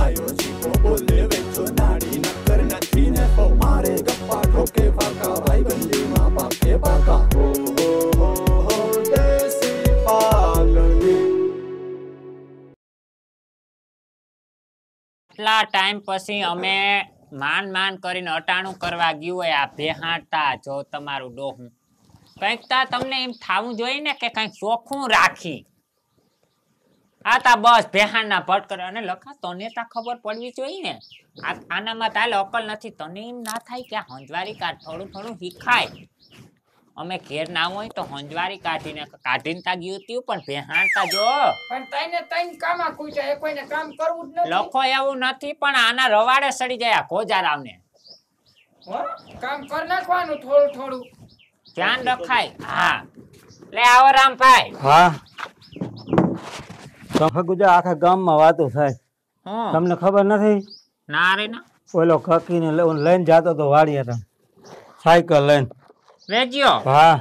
ગાયો જીવો બોલે વેચો નાડી નકર નથી ને તો મારે ગપ્પા ઠોકે પાકા ભાઈ બંધીમાં પાકે પાકા હો દેશી પાલડી એટલા ટાઈમ પછી અમે માન કરીને અટાણું કરવા ગયું હોય આ ભેહાટા જો તમારું ડોહું કંઈક તા તમને એમ થાવું જોઈએ ને કે કંઈક ચોખ્ખું રાખી આ તા બસ ભેહાણના ભટ કરે અને લખા તને તા ખબર પડવી જોઈએ ને આનામાં તાલે અકલ નથી તને એમ ના થાય કે આ હંજવારી કાઢ થોડું શીખાય અમે ઘેર ના હોય તો હંજવારી કાઢીને તા ગયું હતું પણ ભેહાણતા જો પણ તઈને તઈને કામા કુઈટા કોઈને કામ કરવું જ નથી લખો એવું નથી પણ આના રવાડે સડી જાય ખોજારાવને હો કામ કર નાખવાનું થોડું ધ્યાન રખાય હા લે આવો રામભાઈ હા ગુજા આખા ગામમાં વાતો થાય તમને ખબર નથી ના રે ના ઓલો કકીને લઈને જાતો તો વાડિયા સાયકલ લઈને વેજ્યો હા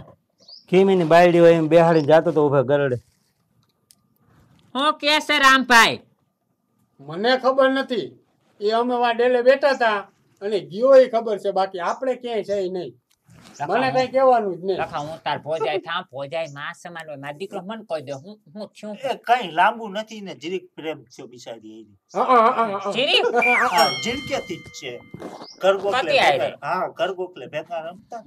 કીમીની બાયડી હોય એમ બેહાડીને જાતો તો ઉભા ગરડે હું કે છે રામભાઈ મને ખબર નથી એ અમે વા ડેલે બેઠા હતા અને ગયો એ ખબર છે બાકી આપણે ક્યાંય છે નહીં મને કઈ કહેવાનું જ નહીં લખા હું તાર ભોજાય માં સમાન હોય મારો દીકરો મને કહી દે હું છું કઈ લાંબુ નથી ને જીરીક પ્રેમ છે બિચારી જીરી જીરકેથી જ છે ગરગોખલે હા ગરગોખલે ભેગા રમતા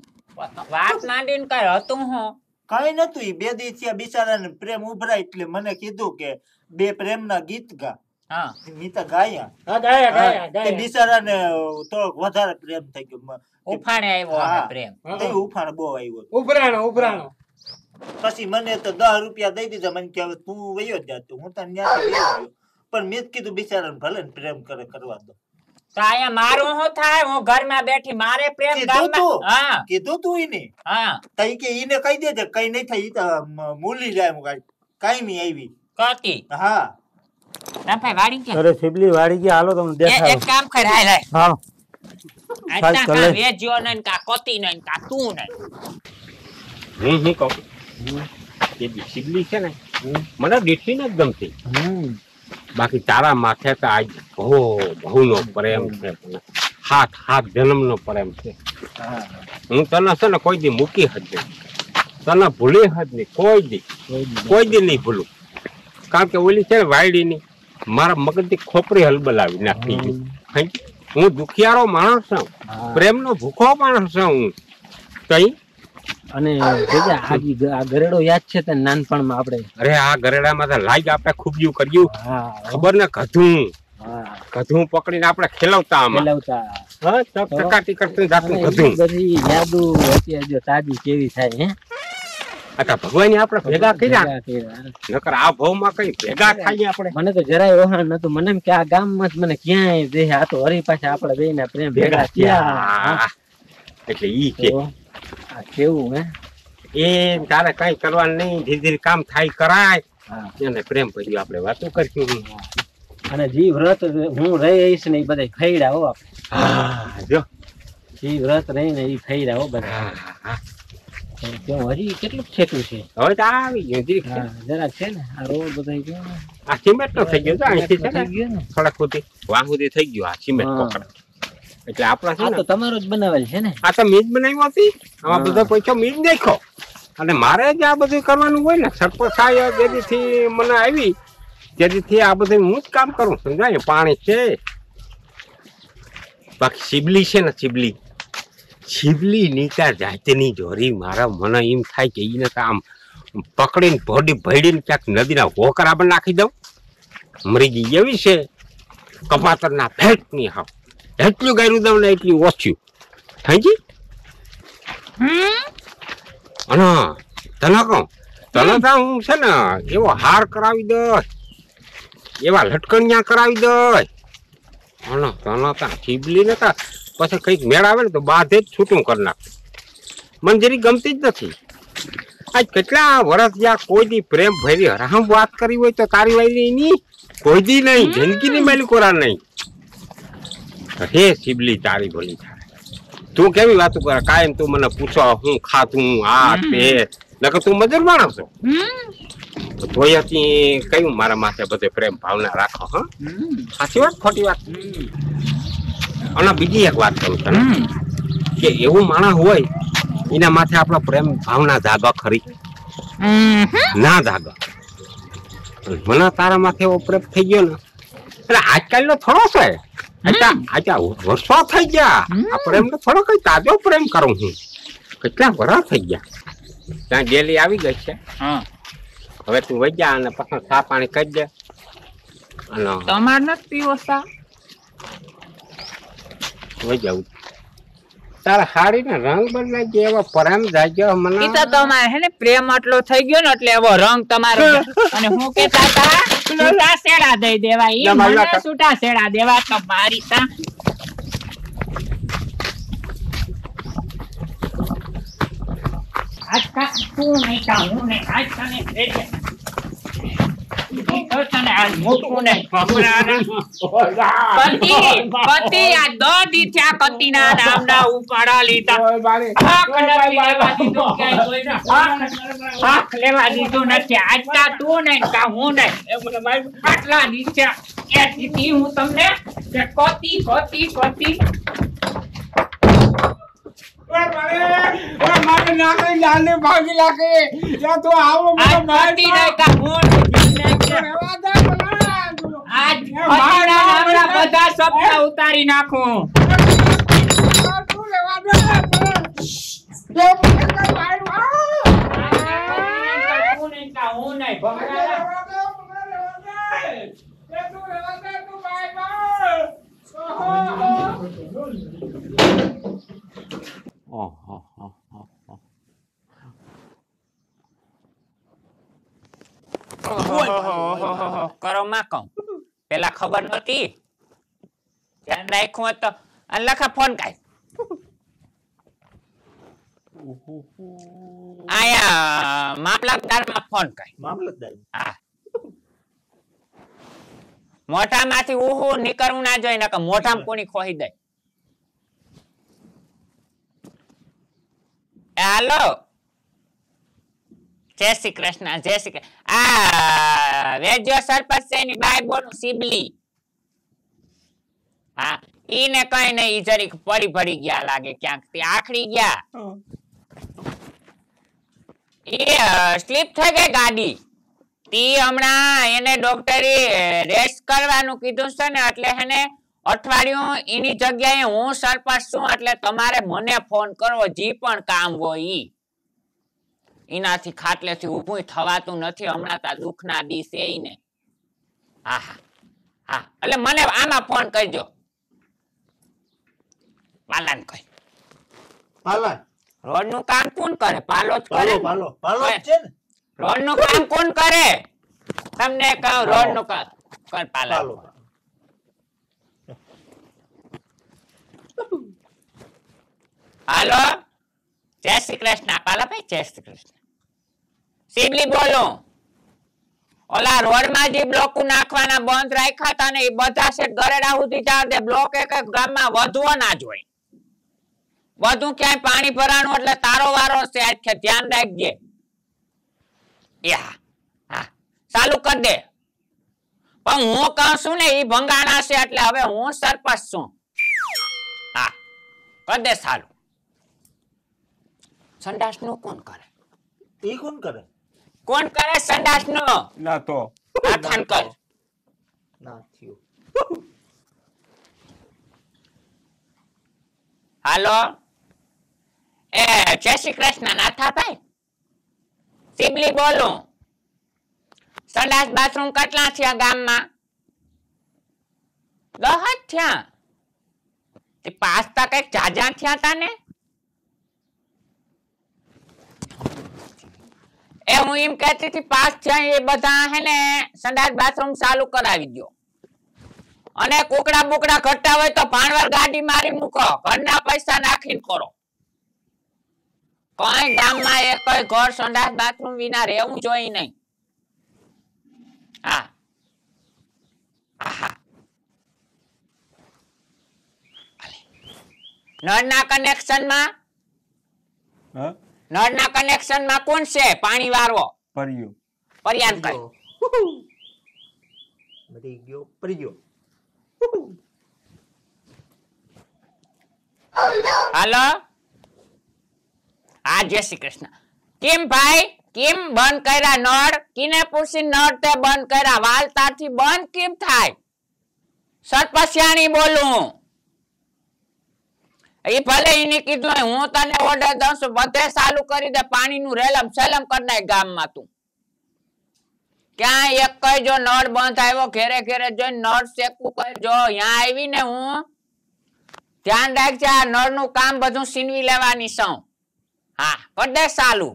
વાત માંડીને કઈ હતું હું કઈ નતું ઈ બે દી થયા બિચારાને પ્રેમ ઉભરાય એટલે મને કીધું કે બે પ્રેમના ગીત ગા હા મીતા ગાયા હા ગાયા તે બિચારાને થોડોક વધારે પ્રેમ થઈ ગયો ઉફાણે આવ્યો આ પ્રેમ તે ઉફાણ બહુ આવ્યો ઉભરાણો પછી મને તો 10 રૂપિયા દઈ દીધા મને કે તું વયો જ જાતો હું તને ન્યાથી લઈ આવ્યો પણ મેં કીધું બિચારાને ભલે ને પ્રેમ કરવા દો તો આયા મારું શું થાય હું ઘરમાં બેઠી મારે પ્રેમ ગામમાં હા કીધું તું ઈને હા તઈ કે ઈને કહી દેજે કઈ નહીં થાય ઈ તો મૂલી જાય હું કાઈ મી આવી કતી હા રામભાઈ વાડી કે અરે સિબલી વાડી ગયા હાલો તમને દેખાડો એક કામ કર હાલ હા આટલા કા વેજ્યો ને કા કતી ને કા તું ને હું કહું એ સિબલી છે ને મને દીઠી ન ગમતી બાકી તારા માથે તો આજ બહુ નો પ્રેમ છે હાથ જન્મ નો પ્રેમ છે હું તને છે ને કોઈ દી મૂકી જ નહીં તને ભૂલી જ નહીં કોઈ દી નહીં ભૂલું કારણ કે ઓલી છે ને વાયડી ની મારા મગજની ખોપરી હલબલાવી નાખી હું દુખિયારો માણસ છું પ્રેમ નો ભૂખો માણસ છું હું તઈ અને આ ગરેડો યાદ છે તે નાનપણમાં આપણે અરે આ ગરેડામાં તો લાગ આપણે ખૂબ્યું કર્યું ખબર ને ગધું પકડીને આપણે ખેલવતા ચકાટી કરતું જાતું ગધું બધી યાદો અત્યારે જો તાજી કેવી થાય હે અચ્છા ભગવાન આપણે ભેગા કર્યા નકર આ ભાવમાં કઈ ભેગા થાય આપણે મને તો જરાય વહાણ નતું મને એમ કે આ ગામમાં જ મને ક્યાંય દે આ તો હરી પાછા આપણે બેયના પ્રેમ ભેગા થયા એટલે ઈ છે કેવું હે એ તારે કઈ કરવાનું નહીં ધીરે ધીરે કામ થાય કરાય એને પ્રેમ કર્યું આપણે વાતો કરશું અને જી વ્રત હું રહીશ ને એ બધા ખૈડા હો આપણે જો જી વ્રત રહી ને એ ખૈડા હો બધા હજી કેટલું છેટું છે હવે તો આવી ગયું જરાક છે ને આ રોડ બધા ગયો આ સિમેન્ટ નો થઈ ગયો અહીંથી છે ને થોડાક સુધી વાહ સુધી થઈ ગયો આ સિમેન્ટ કોકડા એટલે આપણા છે તો તમારો જ બનાવેલ છે ને આ તો મીજ બનાવ્યો હતી આમાં બધો પૈસો મીજ નાખ્યો અને મારે જ આ બધું કરવાનું હોય ને સરપંચ સાહેબ જેથી મને આવી તેથી આ બધું હું જ કામ કરું સમજાય પાણી છે બાકી શિબલી છે ને શિબલી નીચા જાતની જોરી મારા મને એમ થાય કે એને તો આમ પકડીને ભડીને ક્યાંક નદીના હોકરા પણ નાખી દઉં મરી ગઈ એવી છે કપાતરના ફેટની હાવ એટલું ગાયરું દઉં ને એટલું ઓછું થઈ ગઈ અને તને કહું તને તો હું છે ને એવો હાર કરાવી દે એવા લટકણિયા કરાવી દે અને તને ત્યાં શિબલી ને તા પછી કઈક મેળ આવે ને તો બાધે જ છૂટું કરી નાખ મને જરી ગમતી જ નથી આજ કેટલા વર્ષ જ્યાં કોઈ દી પ્રેમ ભરી હરામ વાત કરી હોય તો તારી વાયલી ની કોઈ દી નહીં જિંદગી ની મેલી કોરા નહીં હે શિબલી તારી ભલી થાય તું કેવી વાતો કરે કાયમ તું મને પૂછો હું ખાતું આ તે નકર તું મજૂર માણસ છો તોયથી કયું મારા માથે બધે પ્રેમ ભાવના રાખો. હા, સાચી વાત ખોટી વાત? અને બીજી એક વાત કરું તને કે એવું માણસ હોય એના માથે આપણો પ્રેમ ભાવના જાગો ખરી? ના જાગો. મને તારા માથે એવો પ્રેમ થઈ ગયો ને એટલે આજકાલનો થોડો છે. વર્ષો થઈ ગયા આ પ્રેમ ને થોડો કઈ તાજો પ્રેમ કરું હું. કેટલા વર્ષ થઈ ગયા. ત્યાં ડેલી આવી ગઈ છે. હવે તું વઈ જા અને પછી ચા પાણી કરી દે. અને તમારે નથી પીવો સા? વઈ જાઉં. તારા હાડી ને રંગ બદલાઈ ગયો, એવો પ્રેમ જાગ્યો મને. ઈ તો તમારે હે ને પ્રેમ આટલો થઈ ગયો ને એટલે એવો રંગ તમારો. અને હું કેતા હતા છૂટા શેડા દઈ દેવા. ઈ મને છૂટા શેડા દેવા તો મારી તા. આજકા તું નહીં કા હું નહીં. આજ તને દેજે. તને આજ મોટું ને પતિ આ દોડી થયા પતિના નામના ઉપાડા લીધા. હાથ લેવા દીધું નથી. આજકા તું નહીં કા હું નહીં. આટલા નીચે કહેતી હું તમને કે કોતી કોતી કોતી મારે નાખી જાને ભાગી લાગે. યા તો આવો મને મારતી નહીં કા હું આજ પતિના નામના બધા શબ્દ ઉતારી નાખું. કરો માં કહું પેલા ખબર નતી. ધ્યાન રાખ્યું તો લખા ફોન કાય આયા મામલતદાર માં ફોન કાય. મામલતદાર? હા. મોઢા માંથી ઉહુ નીકળવું ના જોઈએ નકર મોઢામાં કોની ખોઈ દે. હાલો જય શ્રી કૃષ્ણ. જય શ્રી કૃષ્ણ. આ વેજ્યો સરપંચ છે ની બાઈ બોનું સિબલી. હા ઈને કઈ નઈ. ઈ જરીક પડી ગયા લાગે ક્યાંક થી આખડી ગયા. એ સ્લીપ થઈ ગઈ ગાડી. તી હમણાં એને ડોક્ટરે રેસ્ટ કરવાનું કીધું છે ને એટલે હેને અઠવાડિયું એની જગ્યાએ હું સરપંચ છું એટલે તમારે મને ફોન કરવો જી પણ કામ હોય ઈ. એનાથી ખાટલેથી ઊભું થવાતું નથી હમણાં તા દુઃખના દિવસે ઈને. હા હા હા એટલે મને આમાં ફોન કરજો. પાલાન કઈ પાલા રોડ નું કામ કોણ કરે? પાલો જ કરે. પાલો છે ને. રોડ નું કામ કોણ કરે? તમને કહું રોડ નું કામ કર પાલા. હાલો જય શ્રી કૃષ્ણ. પાલા ભાઈ જય શ્રી કૃષ્ણ. સિબલી બોલો. ઓલા રોડ માં જે બ્લોક નાખવાના બંધ રાખ્યા હતા ને એ બધા છે ગરેડા સુધી જાવ દે. બ્લોક એક ગામમાં વધવો ના જોઈએ. બધું ક્યાંય પાણી ભરાણું એટલે તારો વારો છે. આખે ધ્યાન રાખજે. હા ચાલુ કરી દે. પણ હું કહું છું ને એ ભંગાણા છે એટલે હવે હું સરપંચ છું. હા કરી દે ચાલુ. સંડાસ નું કોણ કરે? એ કોણ કરે? કોણ કરે સંડાસ નો? ના તો નાથાન કર. ના થયું. હાલો એ જય શ્રી કૃષ્ણ નાથાભાઈ. સિબલી બોલું. સંડાસ બાથરૂમ કેટલા થયા ગામમાં? 10 જ થયા. તે 5 તા કઈક જાજા થયા તા ને. એ હું એમ કહેતી હતી 5 થયા એ બધા હે ને સંડાસ બાથરૂમ ચાલુ કરાવી દો. અને કુકડા બુકડા ઘટતા હોય તો ભાણવર ગાડી મારી મૂકો. ઘરના પૈસા નાખીને કરો. કોઈ ગામમાં એક કોઈ ઘર સંડાસ બાથરૂમ વિના રહેવું જોઈએ નહીં. હા નળના કનેક્શનમાં નળના કનેક્શનમાં કોણ છે પાણી વાળો? ભર્યું. પર્યાન કર મરી ગયો પરી ગયો. હાલો હા જય શ્રી કૃષ્ણ. કેમ ભાઈ કેમ બંધ કર્યા નળ? કિને પૂછી નળ તે બંધ કર્યા? વાલ તારથી બંધ કેમ થાય? સરપસિયાણી બોલું. એ ભલે એની કીધું હું તને ઓર્ડર દઉં છું બધે ચાલુ કરી દે પાણીનું રેલમ સેલમ કરી નાખ ગામમાં તું. ક્યાં એક કઈ જો નળ બંધ આવ્યો ઘેરે ઘેરે જોઈ નળ શેકવું કઈ જો અહીંયા આવીને હું ધ્યાન રાખજે આ નળનું કામ બધું સીનવી લેવાની છું. હા કર દે ચાલુ.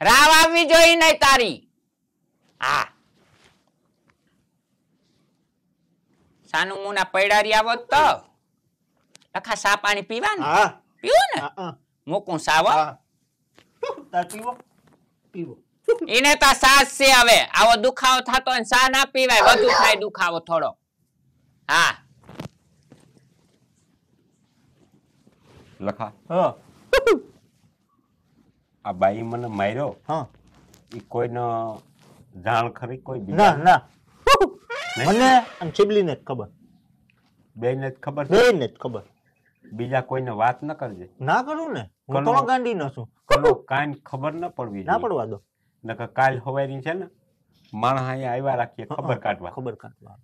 રાવ આવવી જોઈએ નહીં તારી. હા સાનું મુના પૈડારી આવો તો લખા સા પાણી પીવા ને હા પીવું ને મૂકું સાવ તાર પીવો પીવો. એને તો સાસ છે હવે આવો દુખાવો થતો હોય સા ના પીવાય વધુ થાય દુખાવો થોડો. હા લખા હા આ બાઈ મને માર્યો હા એ કોઈનો જાણ ખરી કોઈ ના બીજા ના મને અને ચીબલીને જ ખબર. બેને જ ખબર છે? બેયને જ ખબર. બીજા કોઈને વાત ન કરજે. ના કરું ને હું કોનો? થોડો ગાંડી ન છું. કોનો કાંઈ ખબર ન પડવી ના જોઈએ. પડવા દો. નકર કાલ હવારી છે ને માણસ અહીંયા આવ્યા રાખીએ ખબર કાઢવા ખબર કાઢવા.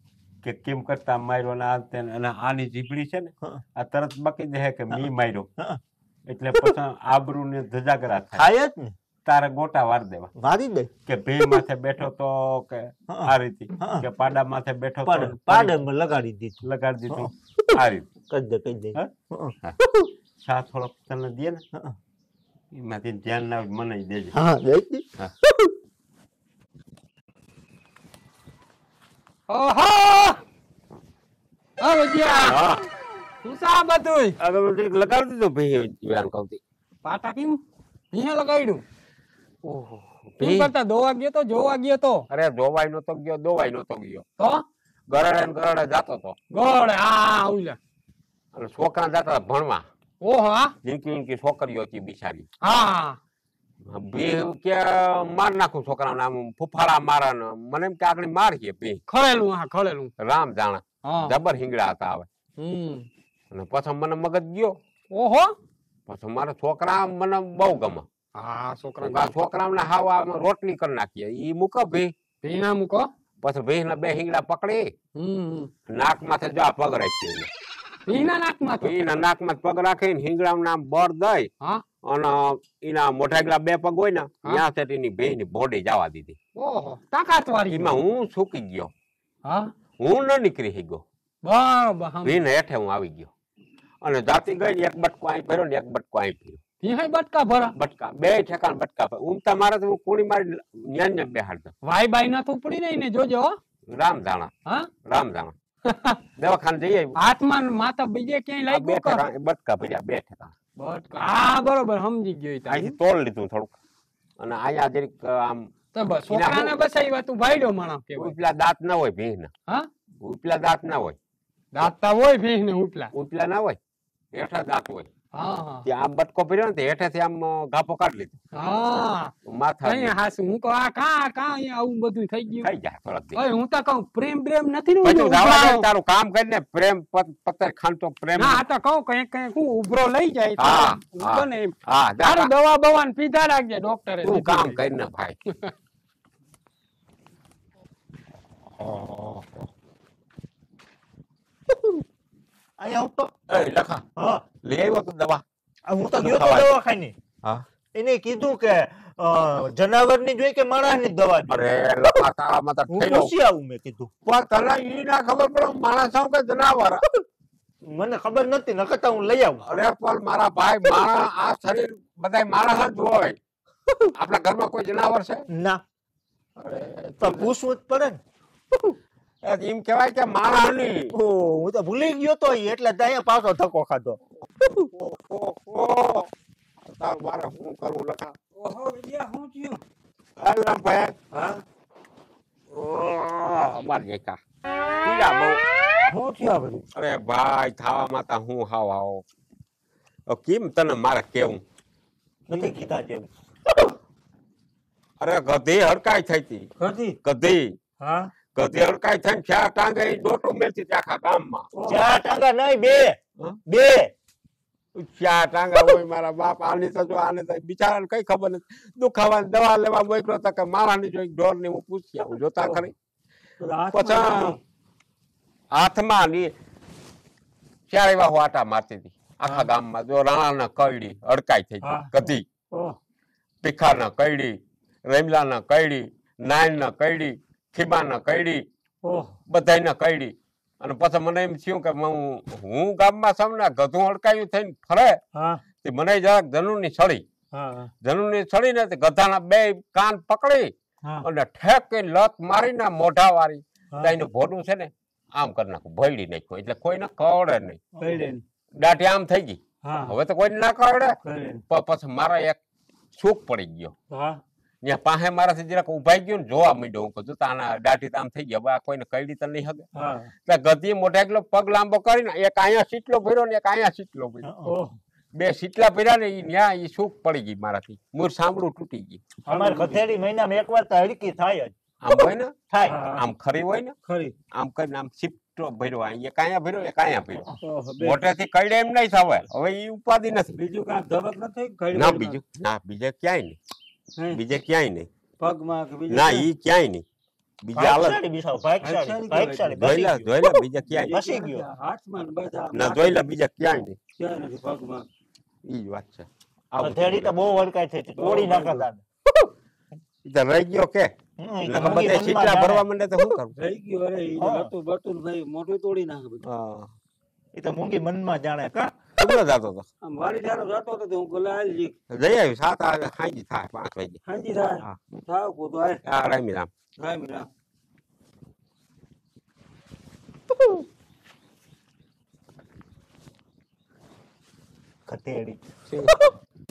કે કેમ કરતા માર્યો ને આ તે ને. અને આની જીભડી છે ને હા. આ તરત બકી દે કે મી માર્યો હા. એટલે પછી આબરૂ ને ધજાગરા થાય. થાય જ ને તારે ગોટા વાર દેવા વારી દે. કે ભે માથે બેઠો તો કે હા. આ રીતે હા. કે પાડા માથે બેઠો પાડે તો પાડે મેં લગાડી દીધું. લગાડી દીધું આ રીતે. કહી દે કહી દે. હા? હા. શા થોડોક તને દે ને હા. એમાંથી ધ્યાન ના મને દેજે. હા દઈ દે. હા. ઓહો આ વજ્યા હા શું સા બધુંય આગળ લગાડી દીધું ભાઈ વ્યાન કહું પાટા કેમ અહીંયા લગાડ્યું? ઓહો શું કરતા દોવા ગયો તો જોવા ગયો તો અરે જોવાય નતો ગયો દોવાય નતો ગયો તો ગરડે ને ગરડે જાતો તો ગોળ આ ઉલા અને છોકરા જતા હતા ભણવા ઓહો હા જીંકી છોકરીઓ હતી બિચારી હા બે કે માર નાખું છોકરાને આમ ફુફાડા મારા ને મને એમ કે આગળ મારીએ બે ખળેલું હા ખળેલું રામ જાણે હા જબર હિંગડા હતા હવે અને પછી મને મગજ ગયો ઓહો પછી મારા છોકરા મને બહુ ગમે હા છોકરા છોકરાને હાવા રોટલી કરી નાખીએ ઈ મૂકો ભી ભીના મૂકો પછી ભી ને બે હિંગડા પકડી નાક માથે જો આ પગ રાખી ભીના નાકમાં તો એના નાક માં પગ રાખીને હિંગડા નામ બર દઈ હા અને એના મોઢા બે પગ હોય ને ત્યાં સુધી એની બે ની બોડી જવા દીધી. ઓહો તાકાત વાળી એમાં હું સુકી ગયો હા હું ન નીકળી ગયો બરાબર હમ ભીને હેઠે હું આવી ગયો અને જાતી ગઈ ને એક બટકો અહીં ભર્યો ને એક બટકો અહીં ભર્યો ભીહાઈ બટકા ભરા બટકા બે ઠેકાણ બટકા ઉમતા મારે તો કુણી મારી ન્યાન બેહાડતો વાઈ બાઈ ના તો પડી નહીં ને જોજો હો. રામ જાણા હા રામ જાણા દવાખાને જઈ આવ્યું હાથમાં ને માથા બીજે ક્યાંય બે લાગ્યું કર ઠેકાણ બટકા ભર્યા બે ઠેકાણ બટકા હા બરોબર સમજી ગયો ઈ તારી. અહીંથી તોડ લીધું થોડુંક અને અહીંયા જરીક આમ તો બસ છોકરાને બસાવ્યા તું ભાઈડો માણસ કેવાય. ઉપલા દાંત ના હોય ભીહ ના હા ઉપલા દાંત ના હોય દાંતા હોય ભીહ ને ઉપલા ઉપલા ના હોય હેઠા દાંત હોય હા હા ત્યાં આમ બટકો ભર્યો ને હેઠેથી આમ ગાપો કાઢી લીધો હા માથા કઈ હાસું હું કહું આ કા અહીંયા આવું બધું થઈ ગયું ખાઈ જાય થોડાક ઓય હું તો કહું પ્રેમ પ્રેમ નથી ને પછી ઓલું જવા દે ઉભરાવો. તારું કામ કરીને પ્રેમ પત્તર ખાંડતો પ્રેમ ના આ તો કહું કઈક કઈક હું ઉભરો લઈ જાય તો હા, હા. બને એમ. હા તારું દવા બવા ને પીધા રાખજે ડોક્ટરે તું કામ કરીને ભાઈ અહીંયા આવતો. એ લખા હા લઈ આવ્યો તું દવા હું તો ગયો તો દવાખાને. હા એને કીધું કે જનાવરની જોઈ કે માણસની દવા જોઈએ. અરે લખા તારામાં તો હું ઠેલો પૂછી આવું મેં કીધું. પણ તને ઈ ના ખબર પડે માણસ આવું કે જનાવર મને ખબર નથી નકર હું લઈ આવું. અરે પણ મારા ભાઈ મારા આ શરીર બધાય માણસ જ હોય આપણા ઘરમાં કોઈ જનાવર છે ના તો પૂછવું જ પડે ને. એમ કહેવાય કે માણસ ની ઓહ, હું તો ભૂલી ગયો તો ઈ એટલે તો અહીંયા પાછો ધક્કો ખાધો. તારું મારે શું કરવું લખા ઓહો વિજયા હું થયું રામ ભાઈ હા અમાર જેકા પીડા બહુ શું થયું આ બધું? અરે ભાઈ થાવામાં તા હું હાવ આવો કેમ તને મારે કેવું નથી કીધા જેમ. અરે ગધી હડકાઈ થઈ હતી હતી ગધી હા ગધી હડકાઈ થઈને ચાર ટાંગે ડોટો મેલતી હતી આખા ગામમાં ચાર ટાંગા નહીં બે ચાર ટાંગા હોય મારા બાપ આને તો જો આને તો બિચારાને કઈ ખબર નથી દુખાવાની દવા લેવા મોકલો તો કે મારાની જોઈ ઢોર ને હું પૂછી આવું જોતા ખરી પછી હાથમાં ની ચાર એવા વાટા મારતી હતી આખા ગામમાં જો રાણા કઈડી અડકાઈ થઈ ગધી પીખા કઈડી રેમલા કઈડી નાયણ કઈડી ખીબા કઈડી બધા કઈડી અને પછી મને એમ થયું કે હું ગામમાં છું ને ગધું અડકાયું થઈને ફરે તે મને જરાક ધનુની છડી ને ગધાના બે કાન પકડી અને ઠેક લત મારીને મોઢા વાળી એનું ભોડું છે ને આમ કરી નાખું ભયડી નાખ્યું એટલે કોઈને કવડે નહીં દાઢી આમ થઈ ગઈ હવે તો કોઈને ના કવડે પછી મારા એક સુખ પડી ગયો ત્યાં પાસે મારાથી જરાક ઉભાઈ ગયો ને જોવા માંડ્યો હું કીધું આના દાઢી આમ થઈ ગયા હવે કોઈને કઈડી તો નહીં હગે એટલે ગધી મોઢા એકલો પગ લાંબો કરીને એક અહીંયા સીટલો ભર્યો ને એક અહીંયા સીટલો ભર્યો બે સીટલા ભર્યા ને ત્યાં એ સુખ પડી ગઈ મારાથી મૂળ સાંભળું તૂટી ગઈ અમારે ગધેડી મહિનામાં એકવાર તો હડકી થાય જ આમ હોય ને થાય આમ ખરી હોય ને ખરી આમ કરીને આમ સીટલો ભર્યો એક અહીંયા ભર્યો એક અહીંયા ભર્યો મોઢેથી કઈડે એમ નહીં થવાય હવે એ ઉપાધિ નથી બીજું કાંઈ ધબક નથી ના બીજું ના બીજે ક્યાંય નહીં બીજે ક્યાંય નહીં પગમાં કે બીજું ના ઈ ક્યાંય નહીં બીજા ભાગશાળી બિસાવ, ભાગશાળી જોઈલા જોઈલા બીજા ક્યાંય બસી ગયો હાથમાં ને બધા ના જોઈલા બીજા ક્યાંય નહીં ક્યાંય નથી પગમાં ઈ જ વાત છે ગધેડી તો બહુ વળકાય થઈ હતી, તોડી નાખતા ઈ તો રહી ગયો કે બધા સીટલા ભરવા માંડે તો શું કરવું રહી ગયું અરે ઈ હતું બટું ભાઈ મોઢું તોડી નાખે બધું હા એ તો મૂંગી મનમાં જાણે કા કેટલો જતો હતો આમ વાડી જારો જતો હતો તો હું ગોલા આલી જઈ આવ્યું 7 વાગે ખાઈ થાય 5 વાગે હાજી થાય થાવ કો તો આય આ રામી રામ રામ રામ ગધેડી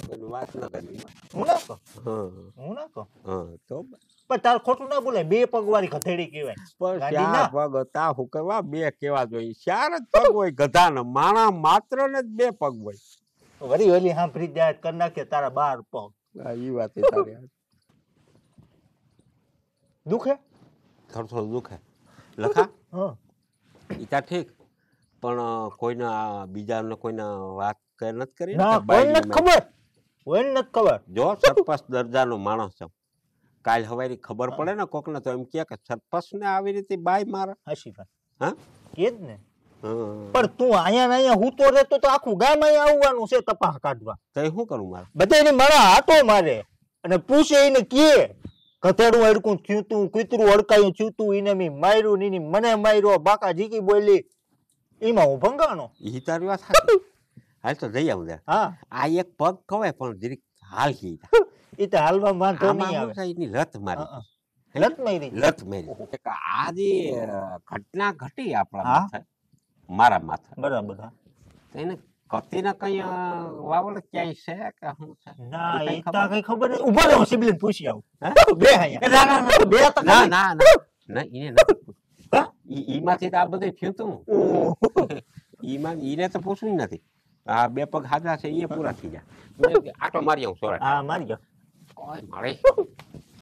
કોઈ વાત ના કરી હું ના કહું, હા હું ના કહું. હા તો પણ તાર ખોટું ના બોલે, બે પગવાળી ગધેડી કહેવાય. પણ ગાડી ચાર ના. પગ હતા હું કરવા બે કેવા જોઈએ ચાર જ પગ હોય ગધાના માણા માત્ર ને જ બે પગ હોય વળી વળી સાંભળી જાય કરી નાખે તારા 12 પગ. હા ઈ વાત એ તારી દુખે થોડું થોડું દુખે લખા હા ઈ તા ઠીક પણ કોઈના બીજાને કોઈના વાત કઈ નથી કરી ના કોઈને નથી ખબર, કોઈને નથી ખબર. જો સરપંચ દરજાનો માણસ છે કાલ હવારી ખબર પડે ને કોકને તો એમ કે સરપંચ ને આવી રીતે બાય મારે હસીભાઈ હા કે જ ને. હા પણ તું અહીંયા ને અહીંયા હૂતો રહેતો તો આખું ગામ અહીંયા આવવાનું છે તપાસ કાઢવા. તો શું કરું મારે બધાને મારા હાથો મારે અને પૂછે એને કે ગધેડું અડકું થયું તું, કૂતરું અડકાયું થયું તું, એને મેં માર્યું ની મને માર્યો, બાકા જીકી બોલી, એમાં હું ભંગાણો. ઈ તારી વાત સાચી હાલ તો જઈ આવું હા આ એક પગ ખવાય પણ જરીક હાલ ગઈ એ તો હાલવા વાંધો નહીં આવે. એની લત મારી લત મારી લત મારી આ જે ઘટના ઘટી આપણા હા. માથે મારા માથે બરાબર. હા. એને કતીને કઈ વાવડ ક્યાંય છે કે શું છે ના એ એ કઈ તો ખબર કઈ ખબર નહીં. ઉભા રહો સિબલિન પૂછી આવું. હે? બે અહીંયા બે તો ના ખાલી. ના ના ના એને નથી ઈમાંથી તો આ બધું થયું તું ઈને તો પૂછવું નથી આ બે પગ હાજરા છે એ પૂરા થઈ ગયા આટો મારી આવું સોરા હા મારી ગયો. કોઈ મળે